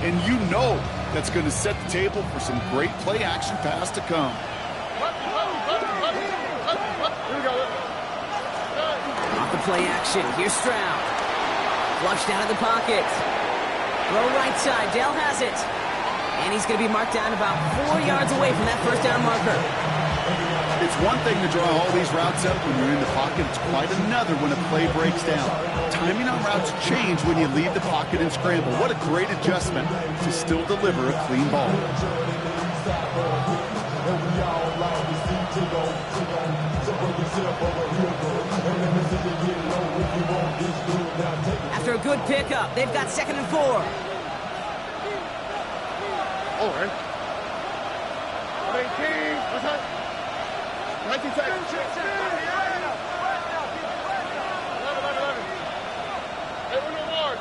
and you know that's going to set the table for some great play-action pass to come. Off the play action, here's Stroud. Flushed out of the pocket. Throw right side, Dell has it. And he's going to be marked down about 4 yards away from that first down marker. It's one thing to draw all these routes up when you're in the pocket. It's quite another when a play breaks down. Timing on routes change when you leave the pocket and scramble. What a great adjustment to still deliver a clean ball. After a good pickup, they've got 2nd and 4. All right. 19, what's that? 19 seconds. 11. Hey, Uno more.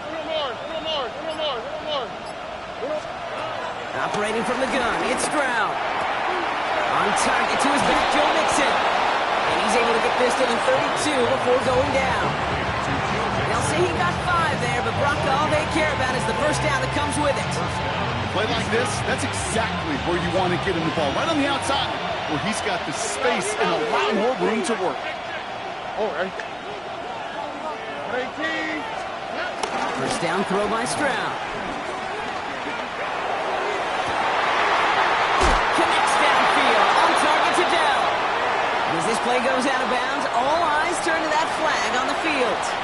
Operating from the gun, it's Stroud. On target to his back, Joe Mixon. And he's able to get this to the 32 before going down. They'll say he got 5 there, but Brock, all they care about is the first down that comes with it. Play like this, that's exactly where you want to get him the ball. Right on the outside, where he's got the space and a lot more room to work. All right. 18. First down throw by Stroud. Connects downfield, on target to Dell. As this play goes out of bounds, all eyes turn to that flag on the field.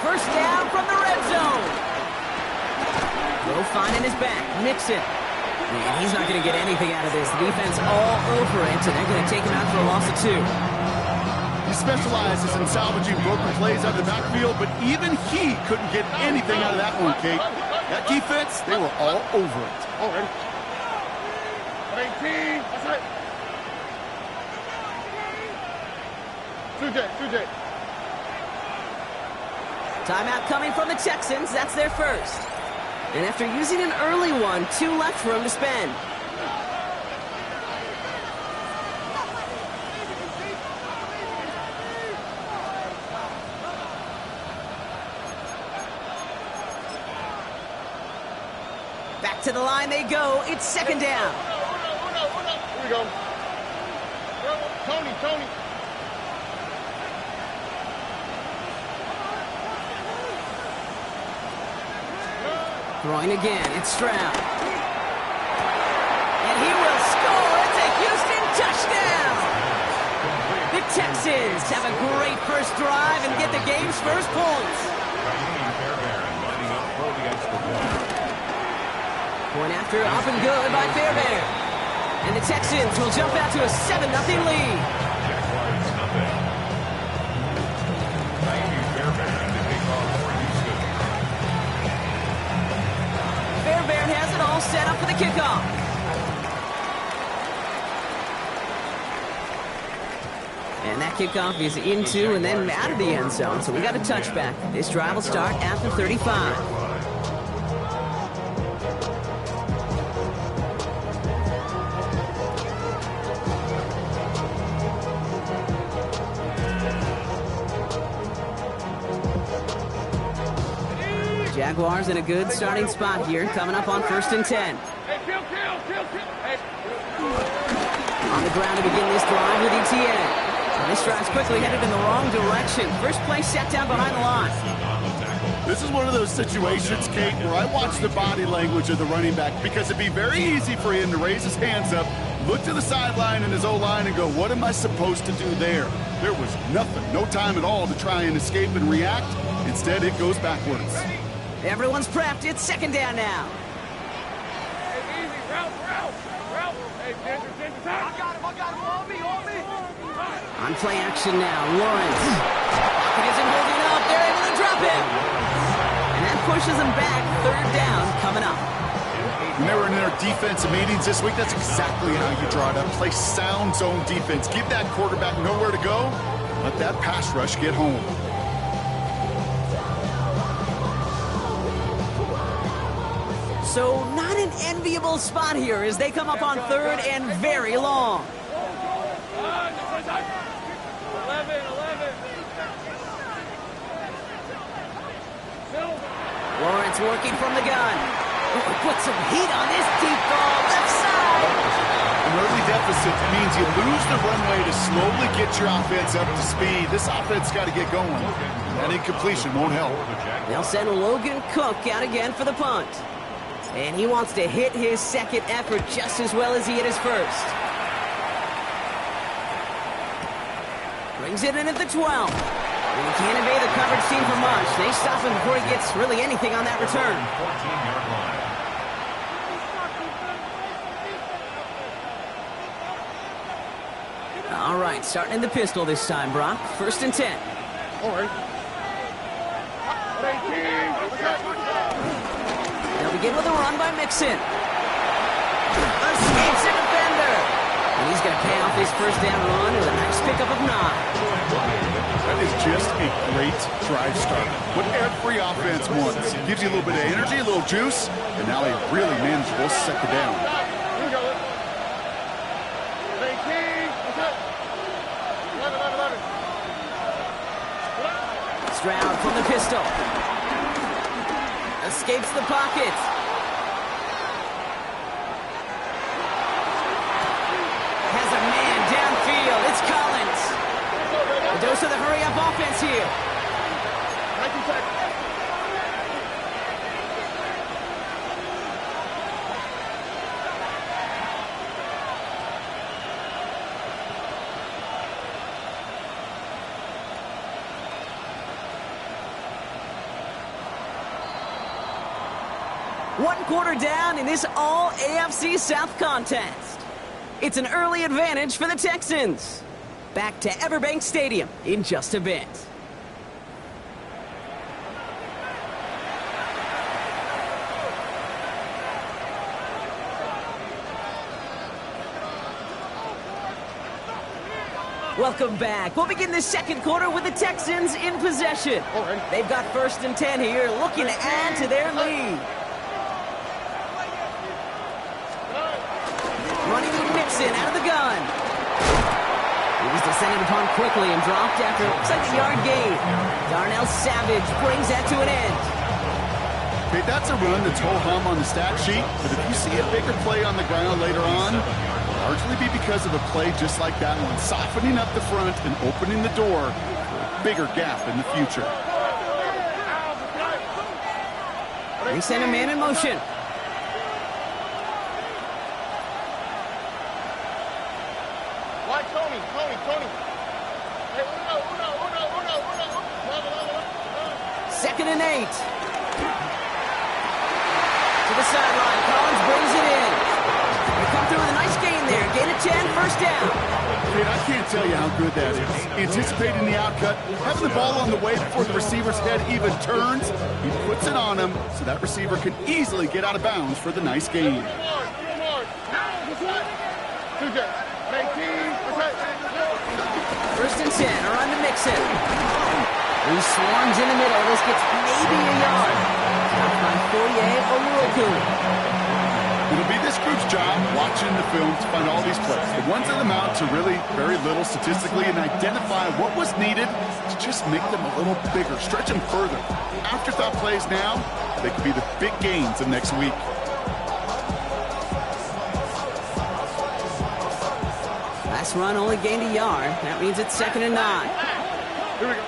First down from the red zone. Throw finding his back. Mixon. Man, he's not going to get anything out of this. The defense all over it, and they're going to take him out for a loss of 2. He specializes in salvaging broken plays out of the backfield, but even he couldn't get anything out of that one, Kate. That defense, they were all over it. All right. 18. That's right. 2J. Timeout coming from the Texans. That's their first. And after using an early one, 2 left for him to spend. Back to the line they go. It's 2nd down. Here we go. Tony. Throwing again, it's Stroud. And he will score. It's a Houston touchdown. The Texans have a great first drive and get the game's first points. Point after, up and good by Fairbairn. And the Texans will jump out to a 7-0 lead. Fairbairn has it all set up for the kickoff. And that kickoff is into and then out of the end zone, so we got a touchback. This drive will start at the 35. Jaguars in a good starting spot here, coming up on 1st and 10. On the ground to begin this drive with ETN. And this drive's quickly headed in the wrong direction. First play set down behind the line. This is one of those situations, Kate, where I watch the body language of the running back because it'd be very easy for him to raise his hands up, look to the sideline and his O-line and go, what am I supposed to do there? There was nothing, no time at all to try and escape and react. Instead, it goes backwards. Everyone's prepped. It's 2nd down now. Hey, easy. Route. Hey, Ginger, time. I got him. On me. On play action now, Lawrence. He isn't holding up. They're able to drop him. And that pushes him back. 3rd down coming up. When they were in their defensive meetings this week, that's exactly how you draw it up. Play sound zone defense. Give that quarterback nowhere to go. Let that pass rush get home. So not an enviable spot here as they come up on third and very long. 11. Lawrence working from the gun. Oh, put some heat on this deep ball left side. An early deficit means you lose the runway to slowly get your offense up to speed. This offense got to get going. That incompletion won't help. They'll send Logan Cook out again for the punt. And he wants to hit his second effort just as well as he hit his first. Brings it in at the 12. And he can't evade the coverage team for much. They stop him before he gets really anything on that return. 14-yard line. All right, starting in the pistol this time, Brock. 1st and 10. All right. 18. They'll begin with a run by Mixon. Escapes a defender. And he's going to pay off his first down run with a nice pickup of 9. That is just a great drive start. What every offense wants. Gives you a little bit of energy, a little juice, and now a really manageable second down. Here we go. 18. 11. Stroud from the pistol. Escapes the pocket. Has a man downfield. It's Collins. A dose of the hurry-up offense here. 19 seconds. One quarter down in this all-AFC South contest. It's an early advantage for the Texans. Back to Everbank Stadium in just a bit. Welcome back. We'll begin the second quarter with the Texans in possession. They've got 1st and 10 here, looking to add to their lead. Running Mixon out of the gun. He was descended upon quickly and dropped after looks like a yard gain. Darnell Savage brings that to an end. Okay, that's a run that's ho-hum on the stat sheet, but if you see a bigger play on the ground later on, it'll largely be because of a play just like that one, softening up the front and opening the door for a bigger gap in the future. They send a man in motion. Why Tony? Hey, uno. 2nd and 8. To the sideline. Collins brings it in. They come through with a nice gain there. Gain of 10, 1st down. Man, I can't tell you how good that is. Anticipating the outcut, having the ball on the way before the receiver's head even turns, he puts it on him so that receiver can easily get out of bounds for the nice gain. 1st and 10, around to Mixon. He swarms in the middle. This gets maybe a yard. Stopped by Fourier Oluokun. It'll be this group's job watching the film to find all these plays. The ones that amount to really very little statistically and identify what was needed to just make them a little bigger, stretch them further. Afterthought plays now, they could be the big gains of next week. Last run only gained a yard. That means it's 2nd and 9. Here we go.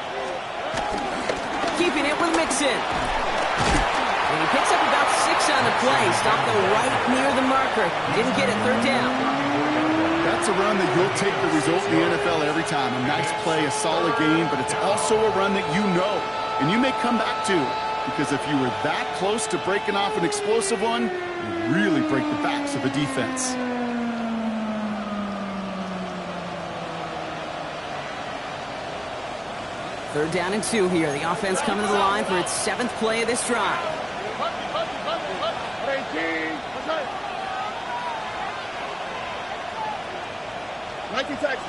Keeping it with Mixon. And he picks up about 6 on the play. Stopped though right near the marker. Didn't get it, 3rd down. That's a run that you'll take the result in the NFL every time. A nice play, a solid game, but it's also a run that you know and you may come back to, because if you were that close to breaking off an explosive one, you really break the backs of a defense. Third down and 2 here. The offense coming to the line for its 7th play of this drive. 19 seconds.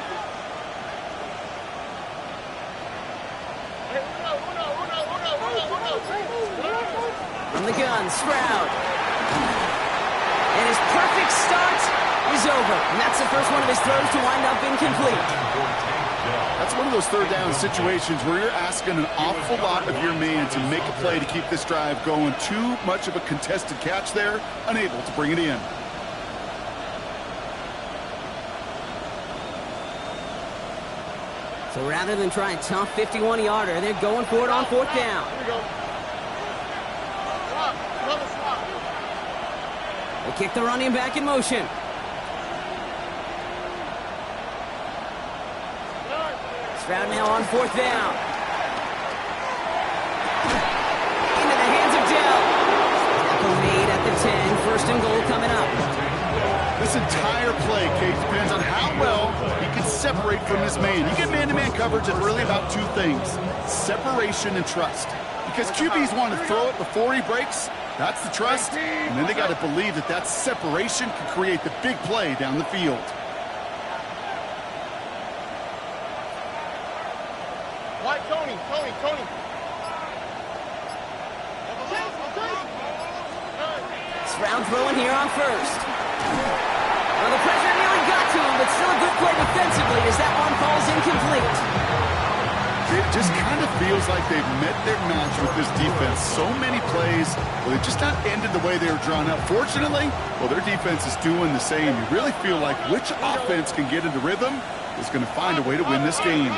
From the gun, Stroud. And his perfect start is over. And that's the first one of his throws to wind up incomplete. That's one of those third down situations where you're asking an awful lot of your man to make a play to keep this drive going. Too much of a contested catch there, unable to bring it in. So rather than try a tough 51-yarder, they're going for it on fourth down. Here we go. Swap. Another swap. They kick the running back in motion. Stroud now on fourth down. Into the hands of Dell. Tackle made at the 10. First and goal coming up. This entire play, Kate, depends on how well he can separate from his man. You get man-to-man coverage at really about two things: separation and trust. Because QBs want to throw it before he breaks. That's the trust. And then they got to believe that that separation can create the big play down the field. White, Tony. Stroud throwing here on first. Well, the pressure nearly got to him, but still a good play defensively as that one falls incomplete. It just kind of feels like they've met their match with this defense. So many plays, well, they just not ended the way they were drawn up. Fortunately, well, their defense is doing the same. You really feel like which offense can get into rhythm is going to find a way to win this game.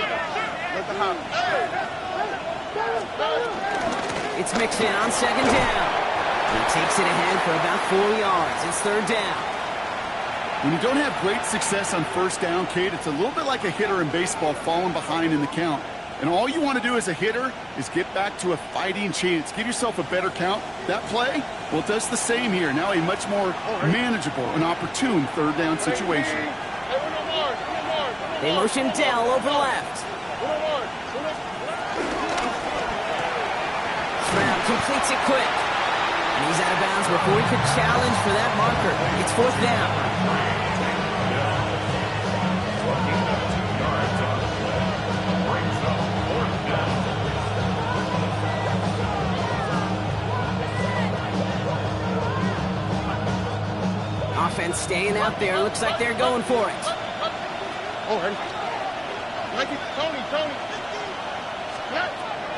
It's mixed in on second down. He takes it ahead for about 4 yards. It's third down. When you don't have great success on first down, Kate, it's a little bit like a hitter in baseball falling behind in the count. And all you want to do as a hitter is get back to a fighting chance. Give yourself a better count. That play, well, it does the same here. Now a much more manageable and opportune third down situation. They motion Dell over left. Stroud completes it quick. And he's out of bounds before he could challenge for that marker. It's fourth down. Offense staying out there. Looks like they're going for it. Like it, Tony.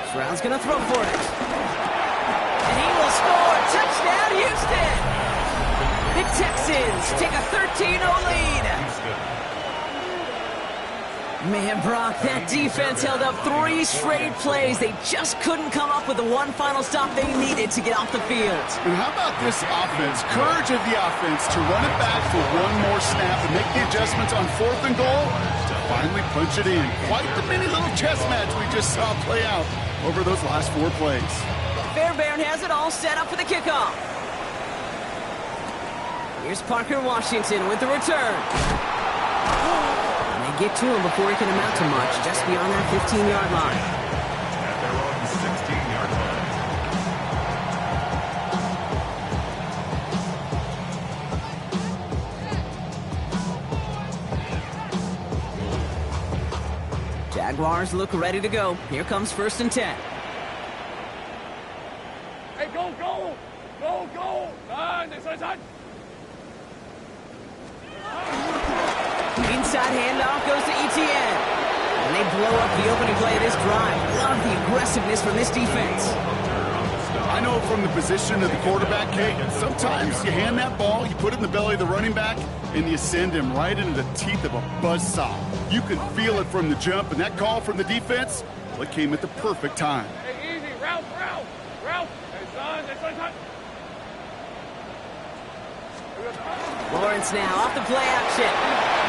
Stroud's going to throw for it. And he will score. Touchdown, Houston. The Texans take a 13-0 lead. Man, Brock, that defense held up 3 straight plays. They just couldn't come up with the one final stop they needed to get off the field. And how about this offense? Courage of the offense to run it back for one more snap and make the adjustments on fourth and goal to finally punch it in. Quite the mini little chess match we just saw play out over those last 4 plays. Fairbairn has it all set up for the kickoff. Here's Parker Washington with the return. And they get to him before he can amount to much, just beyond that 15-yard line. At their own 16-yard line. Jaguars look ready to go. Here comes 1st and 10. Hey, go! Son! Inside handoff goes to Etienne. And they blow up the opening play of this drive. Love the aggressiveness from this defense. I know from the position of the quarterback, Kate, sometimes you hand that ball, you put it in the belly of the running back, and you send him right into the teeth of a buzzsaw. You can feel it from the jump, and that call from the defense, well, it came at the perfect time. Hey, easy. Ralph. Hey, son. Lawrence now off the play action.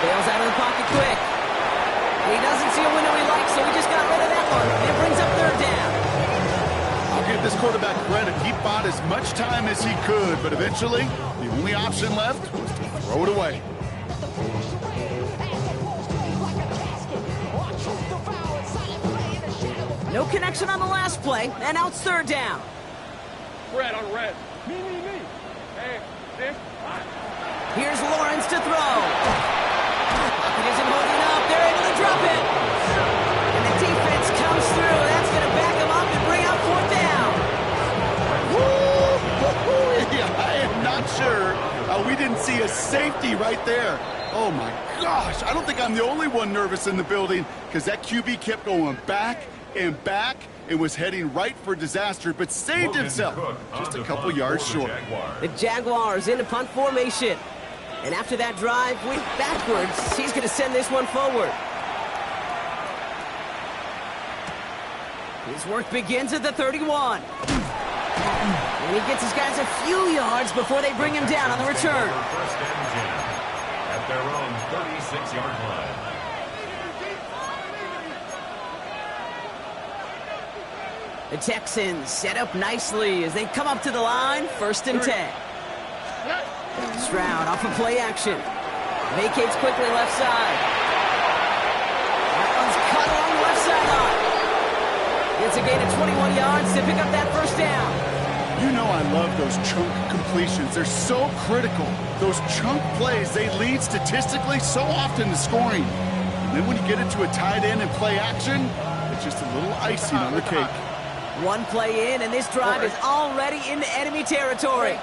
Bails out of the pocket quick. And he doesn't see a window he likes, so he just got rid of that one. And it brings up third down. I'll give this quarterback credit. He bought as much time as he could, but eventually, the only option left was to throw it away. No connection on the last play, and now it's third down. Red on red. Me. Hey, this. Here's Lawrence to throw. Pocket isn't holding up. They're able to drop it. And the defense comes through. That's going to back him up and bring out fourth down. Yeah, I am not sure we didn't safety right there. Oh, my gosh. I don't think I'm the only one nervous in the building because that QB kept going back and back and was heading right for disaster, but saved himself just a couple yards short. The Jaguars in a punt formation. And after that drive, went backwards. He's going to send this one forward. His work begins at the 31. And he gets his guys a few yards before they bring him down on the return. First and 10 at their own 36-yard line. The Texans set up nicely as they come up to the line. First and 10. Stroud off of play action. Vacates quickly left side. That one's cut along the left sideline. It's a gain of 21 yards to pick up that first down. You know I love those chunk completions. They're so critical. Those chunk plays, they lead statistically so often to scoring. And then when you get into a tight end and play action, it's just a little icing on the cake. One play in, and this drive is already into enemy territory.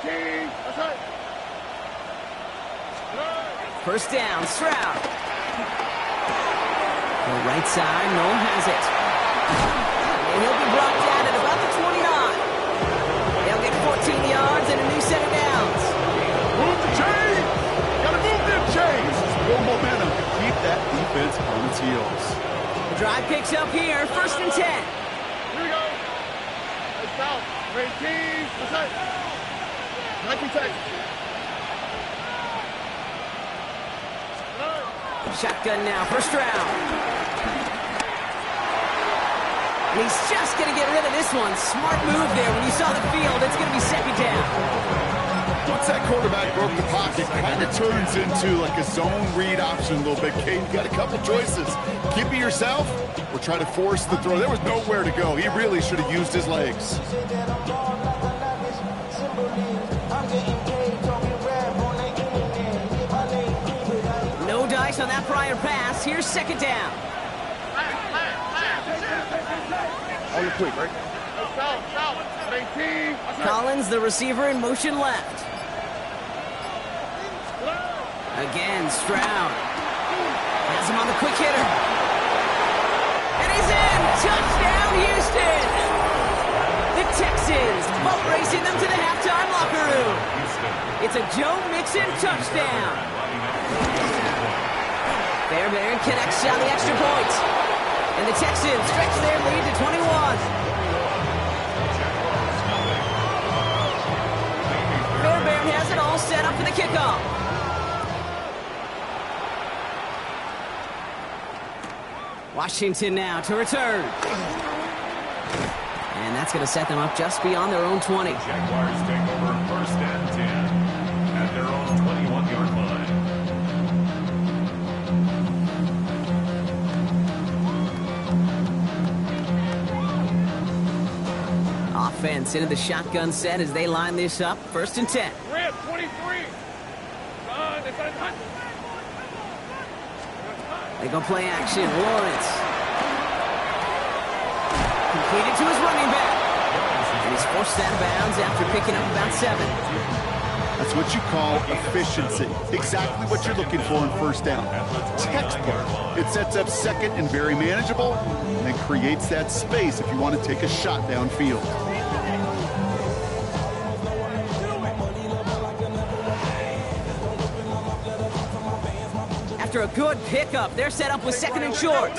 First down, Stroud. The right side, Noel has it. And he'll be brought down at about the 29. They'll get 14 yards and a new set of downs. Move the chain! Gotta move them chains! Build momentum to keep that defense on its heels. The drive picks up here, first and 10. Here we go. Let's out. 18. Let's out. 19 seconds. Shotgun now for Stroud. And he's just going to get rid of this one. Smart move there. When you saw the field, it's going to be second down. Once that quarterback broke the pocket, kind of turns into like a zone read option a little bit. Kate, you got a couple choices. Keep it yourself or try to force the throw. There was nowhere to go. He really should have used his legs. No dice on that prior pass. Here's second down. On the quick, right? South. 18. Collins, the receiver, in motion left. Again, Stroud. Has him on the quick hitter. And he's in! Touchdown, Houston! The Texans boat racing them to the halftime locker room. It's a Joe Mixon touchdown. Fairbairn connects on the extra point. And the Texans stretch their lead to 21. Fairbairn has it all set up for the kickoff. Washington now to return. And that's going to set them up just beyond their own 20. Jaguars take over first and 10 at their own 21-yard line. Offense into the shotgun set as they line this up. First and 10. Rip, 23. They go play action. Lawrence. Completed to his running back. And he's forced out of bounds after picking up about 7. That's what you call efficiency. Exactly what you're looking for in first down. Textbook. It sets up second and very manageable, and then creates that space if you want to take a shot downfield. After a good pickup, they're set up with second and short.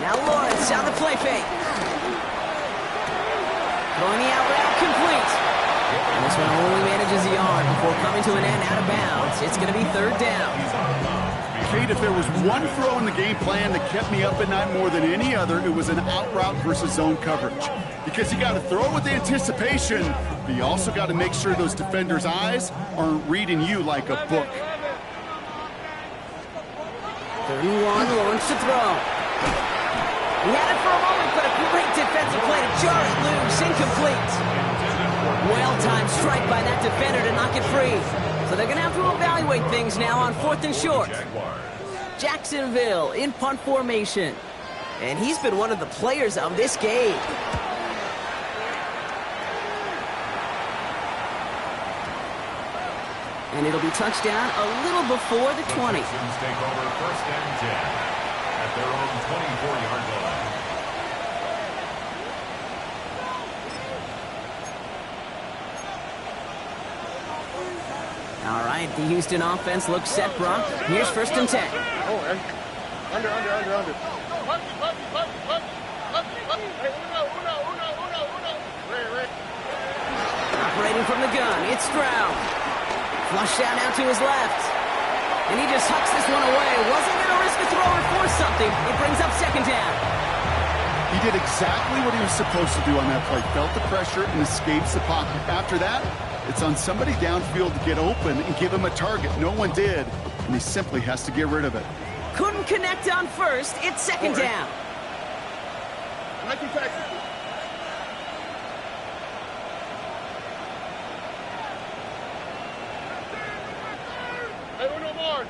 Now Lawrence on the play fake. Throwing the out route complete. And this one only manages a yard before coming to an end out of bounds. It's going to be third down. Kate, if there was one throw in the game plan that kept me up at night more than any other, it was an out route versus zone coverage. Because you got to throw with anticipation, but you also got to make sure those defenders' eyes aren't reading you like a book. 31, Lawrence to throw. He had it for a moment, but a great defensive play to jar it loose, incomplete. Well-timed strike by that defender to knock it free. So they're going to have to evaluate things now on fourth and short. Jacksonville in punt formation. And he's been one of the players of this game. And it'll be touchdown a little before the 20. Texans take over first and 10 at their own 24-yard line. All right, the Houston offense looks set, Brock. Here's first and 10. Oh, under. Operating from the gun, it's Stroud. Flush down now to his left. And he just hucks this one away. Wasn't going to risk a throw or force something. It brings up second down. He did exactly what he was supposed to do on that play. Felt the pressure and escapes the pocket. After that, it's on somebody downfield to get open and give him a target. No one did, and he simply has to get rid of it. Couldn't connect on first. It's second down. Nike Texas. Hey, uno more.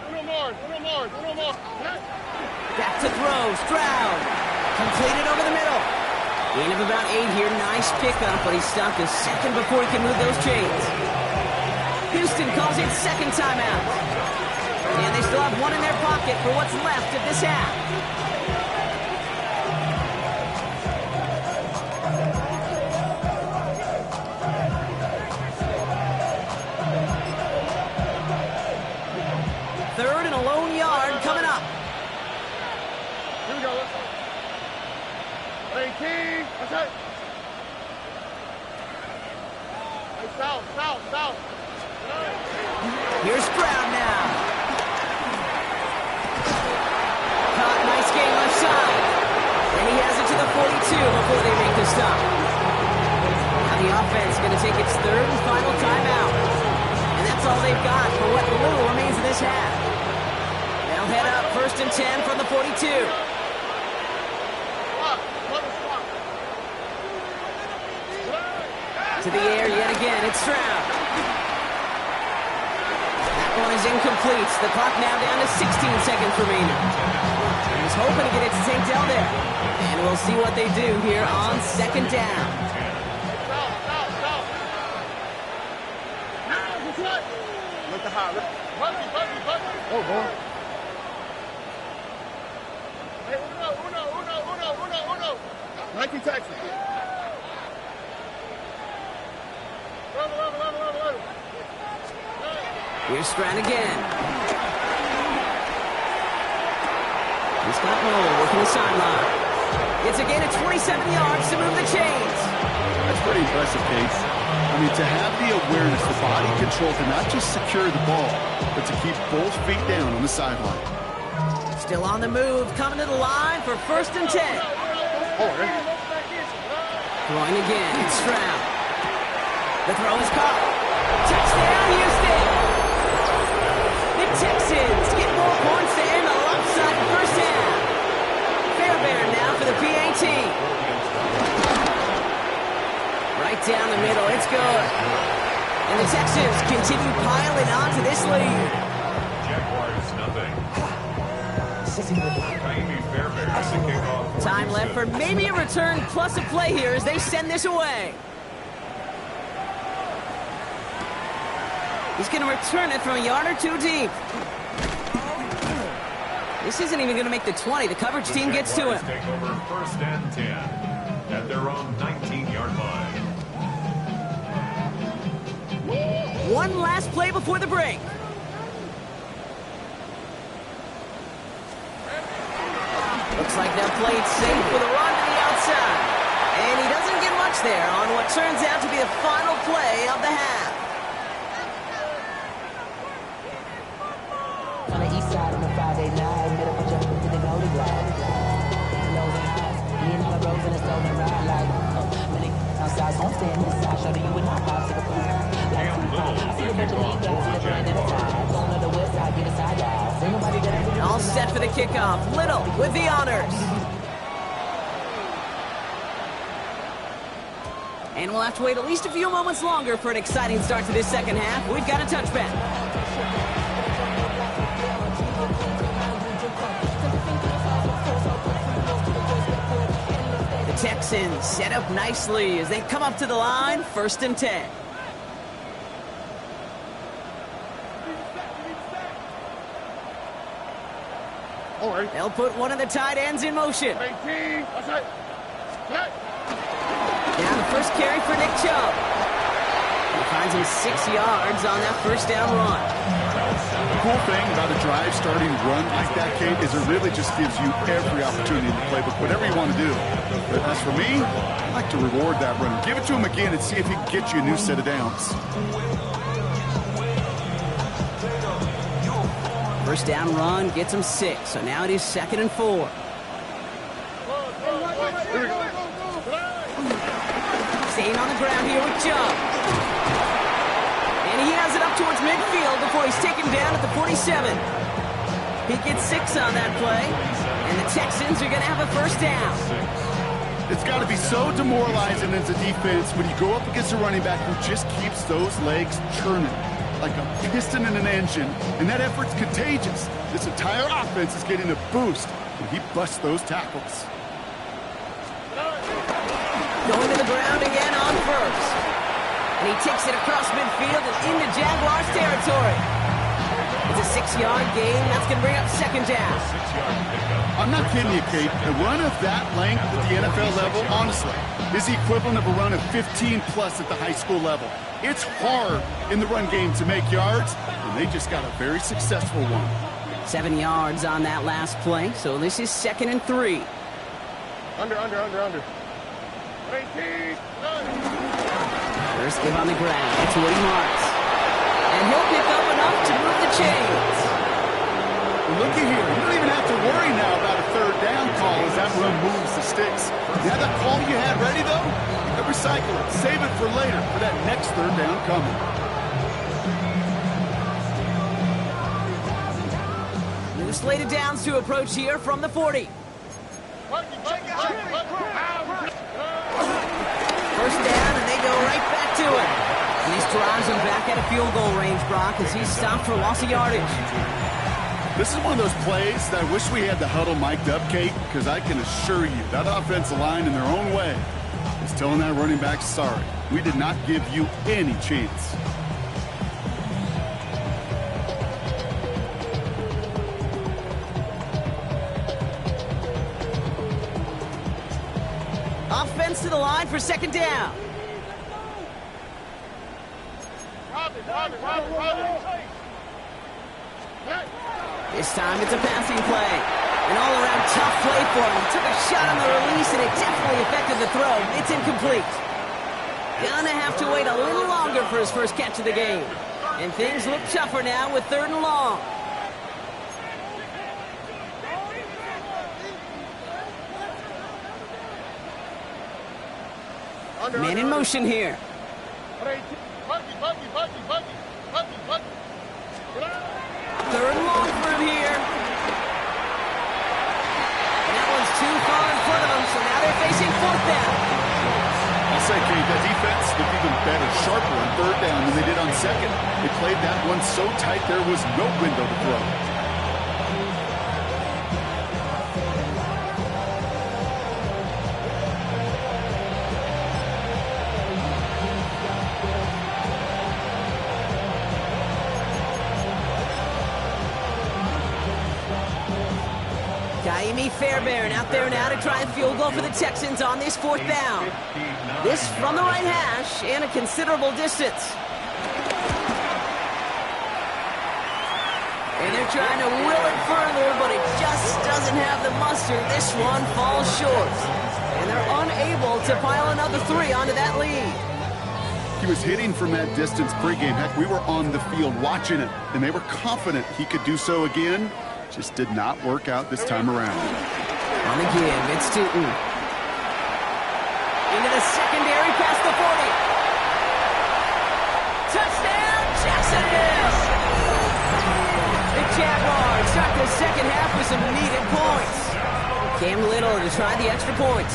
Back to throw. Stroud. Completed over the middle. Gain of about 8 here. Nice pickup, but he stopped a second before he can move those chains. Houston calls it second timeout. And they still have one in their pocket for what's left of this half. Third and a lone yard coming up. Here we go. Hey, King. That's it. Hey, south. Here's Stroud now. Caught, nice game left side. And he has it to the 42 before they make the stop. Now the offense going to take its third and final timeout. And that's all they've got for what little remains of this half. They'll head up first and 10 from the 42. To the air yet again, it's Stroud. That one is incomplete. The clock now down to 16 seconds remaining. He was hoping to get it to St. Del there. And we'll see what they do here on second down. Look the high. Oh, boy. Hey, uno. Nike Texas. Here's Stroud again. He's got Noel working the sideline. It's a gain of 27 yards to move the chains. That's pretty impressive, Case. I mean, to have the awareness, the body control to not just secure the ball, but to keep both feet down on the sideline. Still on the move, coming to the line for first and 10. Throwing again, it's Stroud. The throw is caught. Touchdown, Houston! The Texans get more points to end the lopsided first half. Fairbairn now for the PAT. Right down the middle, it's good. And the Texans continue piling on to this lead. Jaguars, nothing. Miami Fairbairn to kick off. Time left for maybe a return plus a play here as they send this away. He's going to return it from a yard or two deep. This isn't even going to make the 20. The coverage team gets to him. Take over first and 10 at their own 19-yard line. One last play before the break. Looks like they'll play it safe with a run to the outside. And he doesn't get much there on what turns out to be the final play of the half. On the east side on a Friday night, get up and jump into the golden glide. Lows and highs, me and all the roads in a stolen ride. Like, many outside, so I'm staying inside. Show you with my pops, take a pool. Like, I see a bunch of lean guys, see the brand in the side. Going to the west side, get a side eye. Ain't nobody gonna All set for the kickoff. Little with the honors. And we'll have to wait at least a few moments longer for an exciting start to this second half. We've got a touchback. The Texans set up nicely as they come up to the line, first and 10. Don't worry. They'll put one of the tight ends in motion. 18. Outside. Set. Down the first carry for Nick Chubb. He finds him 6 yards on that first down run. The cool thing about a drive starting run like that, Kate, is it really just gives you every opportunity in the playbook, whatever you want to do. But as for me, I like to reward that run. Give it to him again and see if he can get you a new set of downs. First down run gets him 6, so now it is 2nd and 4. Staying on the ground here with Chubb. And he has it up towards midfield before he's taken down at the 47. He gets 6 on that play, and the Texans are going to have a first down. It's got to be so demoralizing as a defense when you go up against a running back who just keeps those legs churning like a piston in an engine, and that effort's contagious. This entire offense is getting a boost when he busts those tackles. Going to the ground again on first. And he takes it across midfield and into Jaguars territory. It's a 6-yard gain. That's going to bring up second down. I'm not kidding you, Kate. A run of that length at the NFL level, honestly, is the equivalent of a run of 15-plus at the high school level. It's hard in the run game to make yards, and they just got a very successful one. 7 yards on that last play, so this is 2nd and 3. Under. 18. First give on the ground. That's Woody Marks. And he'll pick up enough to move the chains. Looky here. You don't even have to worry now about a third down call as that run moves the sticks. You have that call you had ready, though? You recycle it. Save it for later for that next third down coming. New slated downs to approach here from the 40. First down, and they go right back to it. And this drives him back at a field goal range, Brock, as he's stopped for loss of yardage. This is one of those plays that I wish we had the huddle mic'd up, Kate, because I can assure you that offensive line in their own way is telling that running back, sorry, we did not give you any chance. Offense to the line for second down. Robin. This time it's a passing play. An all-around tough play for him. He took a shot on the release, and it definitely affected the throw. It's incomplete. Gonna have to wait a little longer for his first catch of the game. And things look tougher now with 3rd and long. Man in motion here. Buggy. 3rd and long for him here. And that one's too far in front of him, so now they're facing 4th down. I'll say, Kate, that defense looked even better, sharper on 3rd down than they did on 2nd. They played that one so tight there was no window to throw. Kaimi Fairbairn out there now to try and field goal for the Texans on this 4th down. This from the right hash and a considerable distance. And they're trying to will it further, but it just doesn't have the muster. This one falls short. And they're unable to pile another 3 onto that lead. He was hitting from that distance pregame. Heck, we were on the field watching it, and they were confident he could do so again. Just did not work out this time around. On the give, it's Tootin. Into the secondary past the 40. Touchdown, Jacksonville! The Jaguars start the second half with some needed points. Cam Little to try the extra points.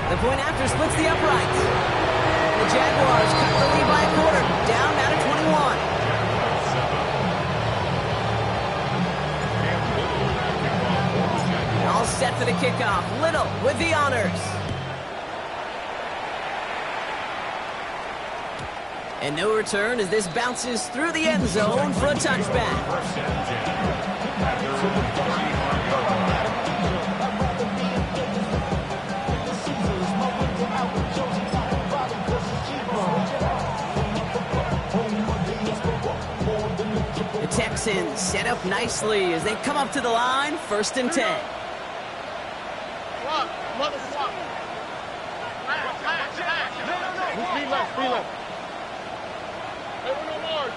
The point after splits the uprights. The Jaguars cut the lead by a quarter, down now to 21. All set for the kickoff. Little with the honors. And no return as this bounces through the end zone for a touchback. First and 10 at their own 31-yard line. The Texans set up nicely as they come up to the line, 1st and 10. Swap. Mother swap. Speed left. Speed left. Hey, no more.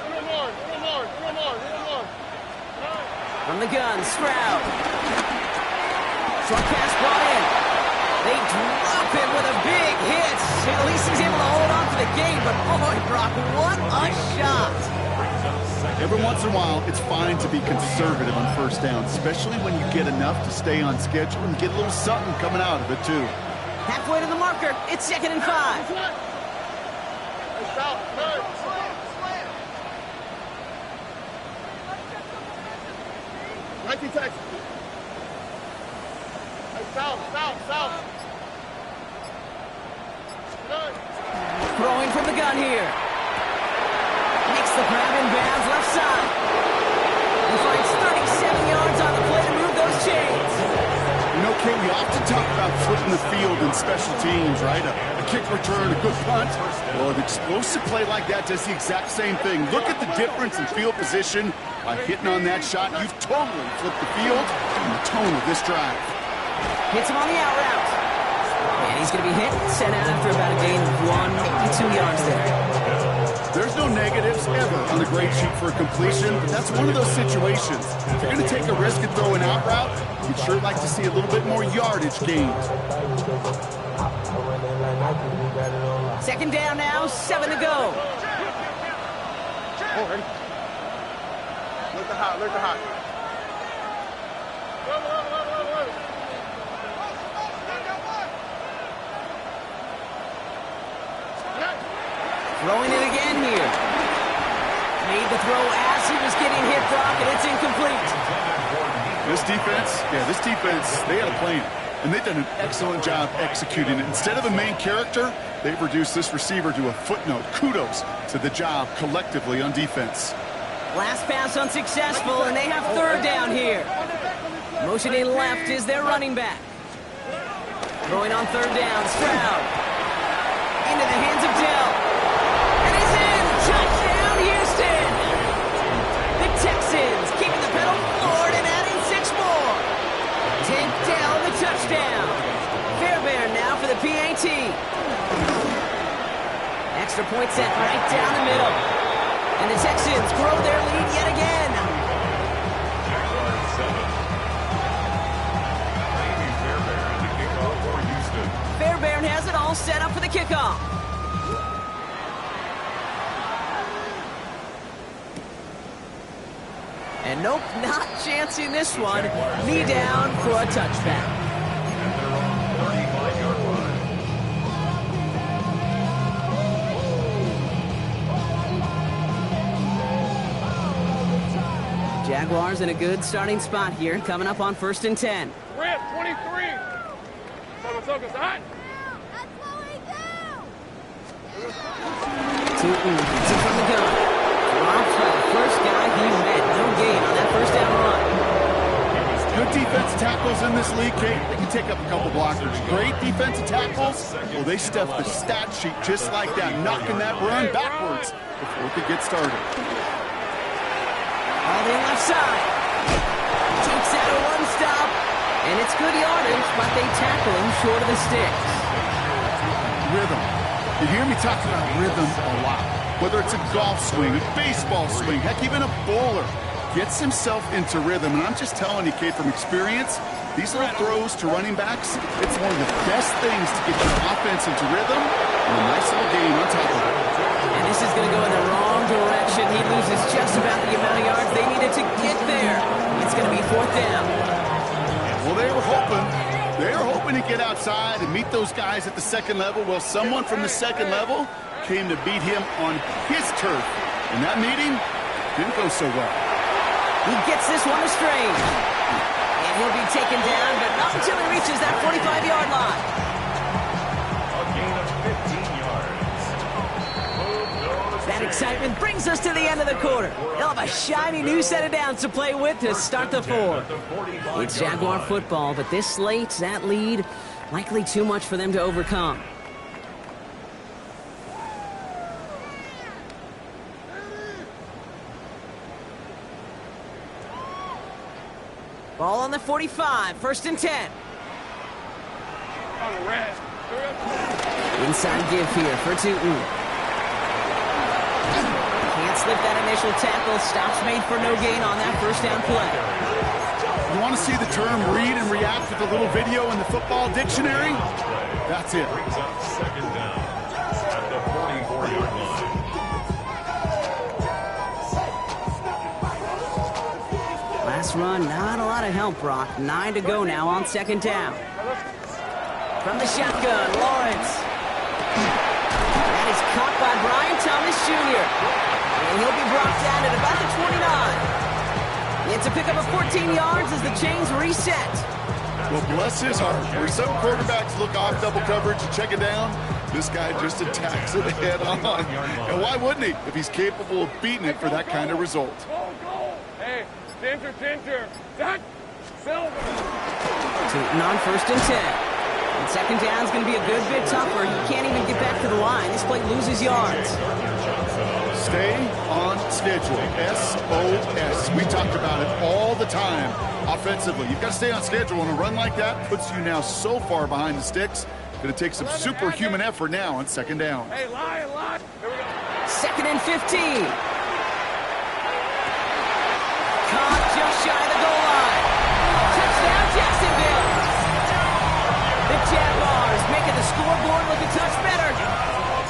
From the gun, Stroud. Short pass brought in. They drop him with a big hit. At least he's able to hold on to the game, but boy, Brock, what a shot. Every once in a while, it's fine to be conservative on first down, especially when you get enough to stay on schedule and get a little something coming out of it, too. Halfway to the marker, it's 2nd and 5. South. Texas. South. Good. Throwing from the gun here. Makes the grab in bounds left side. He finds 37 yards on the play to move those chains. You know, Kate, we often talk about flipping the field in special teams, right? A kick return, a good punt. Well, an explosive play like that does the exact same thing. Look at the difference in field position. By hitting on that shot, you've totally flipped the field and the tone of this drive. Hits him on the out route. And he's going to be hit and sent out after about a gain of 1, maybe 2 yards there. There's no negatives ever on the grade sheet for a completion, but that's one of those situations. If you're going to take a risk and throw an out route, you'd sure like to see a little bit more yardage gained. 2nd down now, 7 to go. Oh, ready? Look the hot. Throwing it again here. Made the throw as he was getting hit, Brock, and it's incomplete. This defense, they had a plan, and they've done an excellent job executing it. Instead of a main character, they've reduced this receiver to a footnote. Kudos to the job collectively on defense. Last pass unsuccessful, and they have 3rd down here. Motioning left is their running back. Throwing on 3rd down, Stroud. Into the hands of Dell. And he's in! Touchdown, Houston! The Texans keeping the pedal forward and adding 6 more. Take Dell the touchdown. Fairbairn now for the PAT. Extra point set right down the middle. And the Texans grow their lead yet again. Jaguars 7. Maybe Fairbairn to kick off for Houston. Fairbairn has it all set up for the kickoff. And nope, not chancing this one. Knee down for a touchback. At their own 35-yard line. Jaguars in a good starting spot here, coming up on 1st and 10. Rip, 23. Soka, hot. Tootin from the gun. Drops by the first guy he met. No gain on that 1st down run. Good defensive tackles in this league, Kate. They can take up a couple blockers. Great defensive tackles. Well, they stuff the stat sheet just like that, knocking that run backwards before it could get started. All in left side. Takes out a 1-stop. And it's good yardage, but they tackle him short of the sticks. Rhythm. You hear me talk about rhythm a lot. Whether it's a golf swing, a baseball swing, heck, even a bowler gets himself into rhythm. And I'm just telling you, Kate, from experience, these little throws to running backs, it's one of the best things to get your offense into rhythm and a nice little game on top of it. And this is going to go in the wrong direction. He loses just about the amount of yards they needed to get there. It's going to be 4th down. Well, they were hoping to get outside and meet those guys at the 2nd level. Well, someone from the 2nd level came to beat him on his turf. And that meeting didn't go so well. He gets this one to Strange. And he'll be taken down, but not until he reaches that 45-yard line. A gain of 15 yards. excitement brings us to the end of the quarter. They'll have a shiny new set of downs to play with to start the fourth. It's Jaguar football, but this slate, that lead, likely too much for them to overcome. Ball on the 45, 1st and 10. Inside give here for Tootin. Can't slip that initial tackle. Stops made for no gain on that first down play. You want to see the term read and react with a little video in the football dictionary? That's it. Brings up 2nd down at the 44-yard line. Last run, not a lot of help, Brock. 9 to go now on 2nd down. From the shotgun, Lawrence. That is caught by Brian Thomas Jr. And he'll be brought down at about the 29. It's a pickup of 14 yards as the chains reset. Well, bless his heart. Where some quarterbacks look off double coverage and check it down, this guy just attacks it head on. And why wouldn't he if he's capable of beating it for that kind of result? Hey, Tinter. Zach, Silver. Tootin on 1st and 10. And 2nd down's going to be a good bit tougher. He can't even get back to the line. This play loses yards. Stay on schedule. SOS. We talked about it all the time offensively. You've got to stay on schedule, and a run like that puts you now so far behind the sticks. Going to take some superhuman effort now on 2nd down. Hey, lie. Here we go. 2nd and 15. Caught just shy of the goal line. Touchdown, Jacksonville. The Jaguars making the scoreboard look a touch better.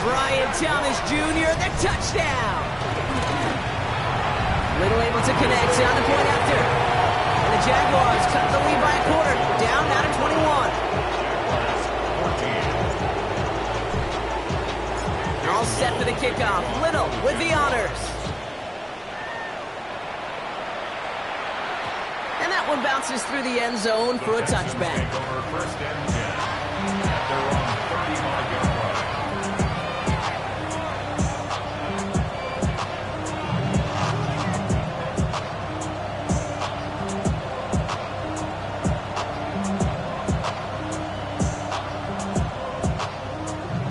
Brian Thomas Jr., the touchdown. Little able to connect on the point after. And the Jaguars cut the lead by a quarter. Down now to 21. They're all set for the kickoff. Little with the honors. And that one bounces through the end zone for a touchback. First and 10 at their own 35-yard line.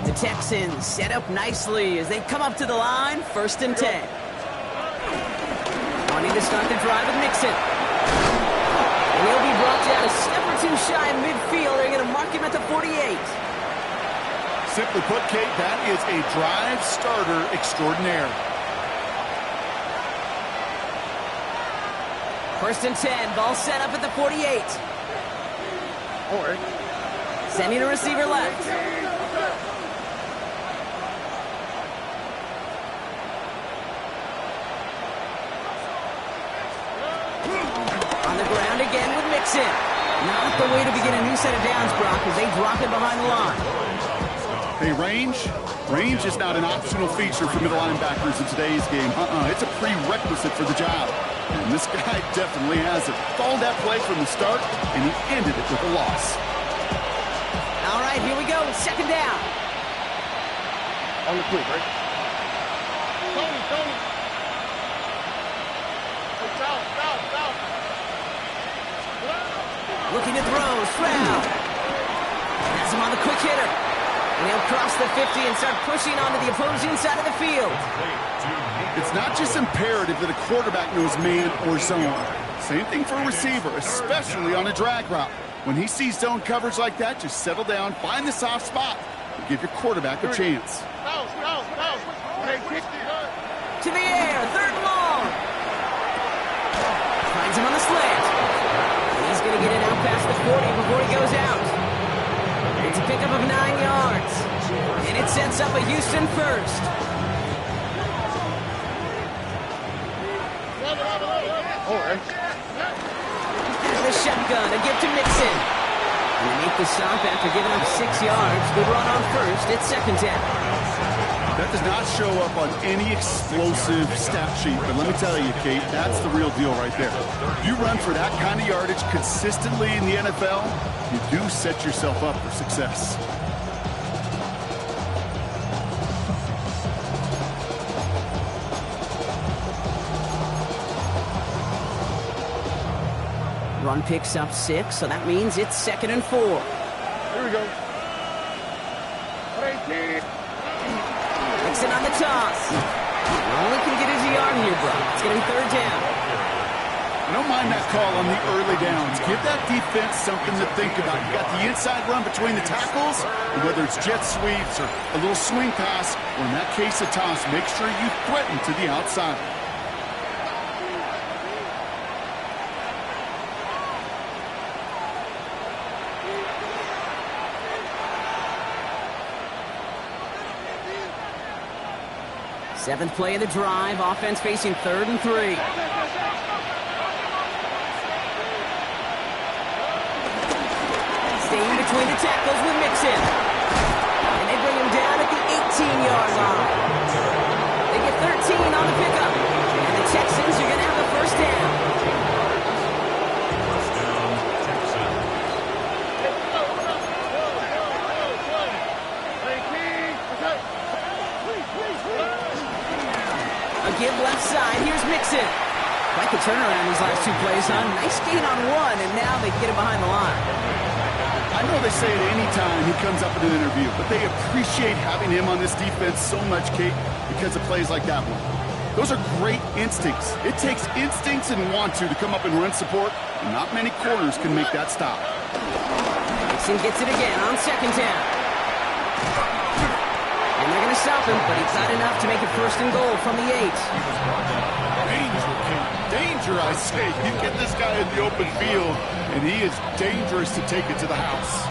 The Texans set up nicely as they come up to the line, 1st and 10. Wanting to start the drive with Mixon. And he'll be brought down a step or two shy of midfield. They're going to mark him at the 48. Simply put, Kate, that is a drive starter extraordinaire. 1st and 10, ball set up at the 48. Sending a receiver left. On the ground again with Mixon. Not the way to begin a new set of downs, Brock, as they drop it behind the line. Hey, range is not an optional feature for middle linebackers in today's game. It's a prerequisite for the job. And this guy definitely has it. Followed that play from the start, and he ended it with a loss. All right, here we go. 2nd down. On the quick, right? Tony. Hey, south. Looking to throw. Stroud. Has him on the quick hitter. And he'll cross the 50 and start pushing onto the opposing side of the field. It's not just imperative that a quarterback knows man or zone. Same thing for a receiver, especially on a drag route. When he sees zone coverage like that, just settle down, find the soft spot, and give your quarterback a chance. To the air, 3rd and long. Finds him on the slant. And he's going to get it out past the 40 before he goes out. It's a pickup of 9 yards. And it sets up a Houston first. And the shotgun, a give to Mixon. And they make the stop after giving up 6 yards. Good run on first. It's 2nd down. That does not show up on any explosive stat sheet, but let me tell you, Kate, that's the real deal right there. You run for that kind of yardage consistently in the NFL, you do set yourself up for success. Run picks up 6, so that means it's 2nd and 4. Here we go. 18. Mixon on the toss. Only can get his yard here, bro. It's going to be 3rd down. I don't mind that call on the early downs. Give that defense something to think about. You got the inside run between the tackles, and whether it's jet sweeps or a little swing pass, or in that case a toss, make sure you threaten to the outside. Seventh play of the drive. Offense facing 3rd and 3. Staying between the tackles with Mixon. And they bring him down at the 18-yard line. They get 13 on the pickup. And the Texans are going to have the 1st down. First down, Texans. A give left side. Here's Mixon. Quite the turnaround these last 2 plays, huh? Nice gain on 1, and now they get him behind the line. I know they say it any time he comes up in an interview, but they appreciate having him on this defense so much, Kate, because of plays like that one. Those are great instincts. It takes instincts and want to come up and run support, and not many corners can make that stop. Mixon gets it again on 2nd down. And they're going to stop him, but he's not enough to make it 1st and goal from the 8. Danger, Kate. Danger, I say. You get this guy in the open field, and he is dangerous to take it to the house.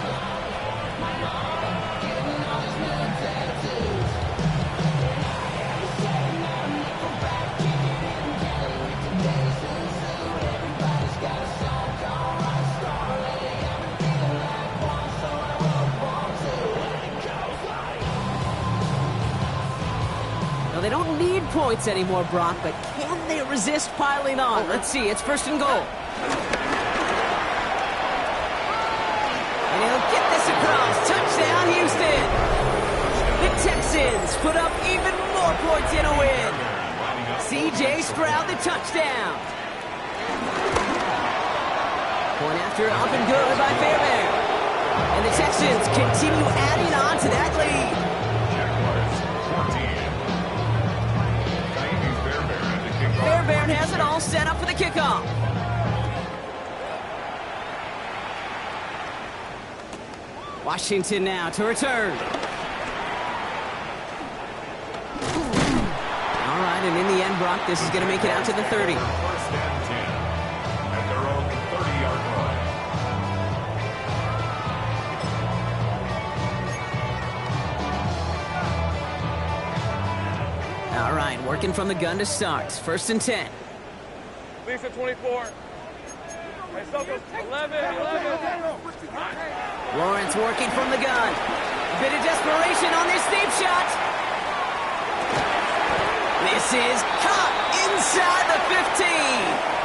They don't need points anymore, Brock, but can they resist piling on? Let's see. It's 1st and goal. And he'll get this across. Touchdown, Houston. The Texans put up even more points in a win. C.J. Stroud, the touchdown. Point after up and good by Fairbairn. And the Texans continue adding on to that lead. Fairbairn has it all set up for the kickoff. Washington now to return. All right, and in the end, Brock, this is going to make it out to the 30. 1st and 10 at their own 30-yard line. All right, working from the gun to start. 1st and 10. Lisa 24. Hey, Sokos, 11. Lawrence working from the gun. A bit of desperation on this deep shot. This is caught inside the 15.